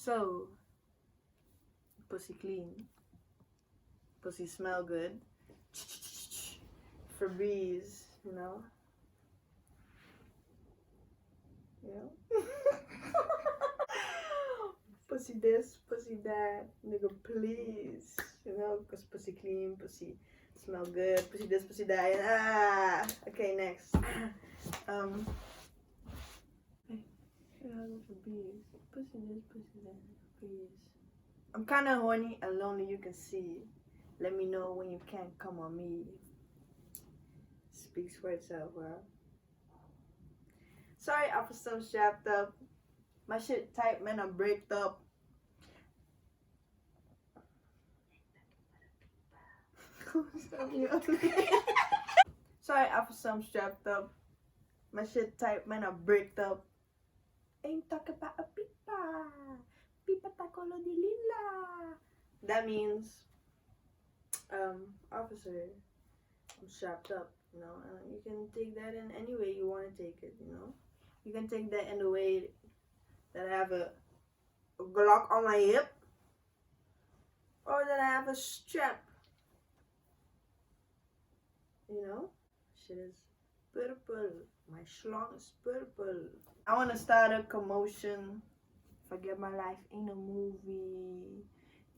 So, pussy clean, pussy smell good, Febreze, you know. Pussy this, pussy that, nigga please, you know, cause pussy clean, pussy smell good, pussy this, pussy that, okay, next. Febreze, pussy this, pussy that, please. I'm kinda horny and lonely, you can see. Let me know when you can't come on me. Speaks for itself, bro. Sorry, I for some strapped up. My shit tight, man, I'm breaked up. Sorry, I for some strapped up. My shit tight, man, I'm breaked up. Ain't talk about a pipa. Pipa ta color de lila. That means, officer, I'm strapped up, you know. You can take that in any way you want to take it, you know. You can take that in the way that I have a Glock on my hip, or that I have a strap. You know, shit is purple. My schlong is purple. I want to start a commotion. Forget my life ain't a movie.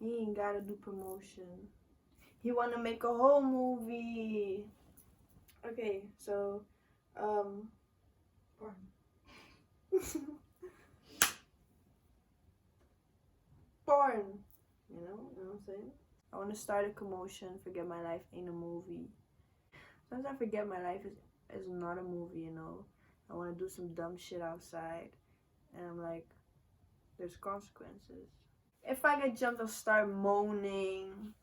He ain't gotta do promotion. He wanna make a whole movie. Okay, so Porn. Porn. You know what I'm saying? I want to start a commotion. Forget my life ain't a movie. Sometimes I forget my life is not a movie, you know. I want to do some dumb shit outside, and I'm like, there's consequences. If I get jumped, I'll start moaning.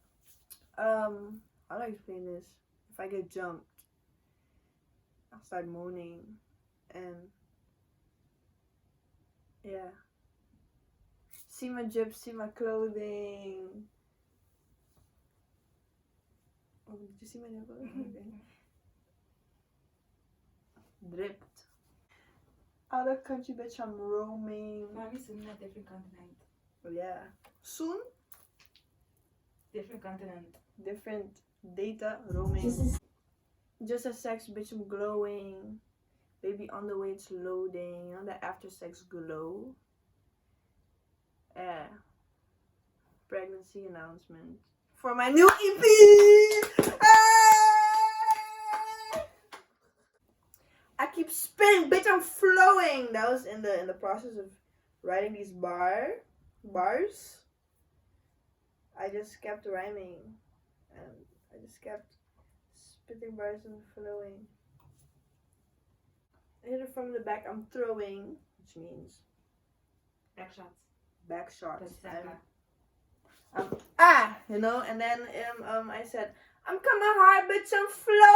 How do I explain this? If I get jumped, I'll start moaning, and yeah. See my drip, see my clothing. Oh, did you see my nipple? Dripped. Out of country, bitch, I'm roaming. Maybe soon in a different continent. Oh, yeah. Soon? Different continent. Different data, roaming. Just a sex, bitch, I'm glowing. Baby, on the way, it's loading. You know the after sex glow? Yeah. Pregnancy announcement for my new EP. I keep spinning, bitch. I'm flowing. That was in the process of writing these bars. I just kept rhyming, and I just kept spitting bars and flowing. I hit it from the back. I'm throwing, which means Back shots. back shots. Chinga. You know, and then I said, I'm coming hard, bitch, I'm flowing.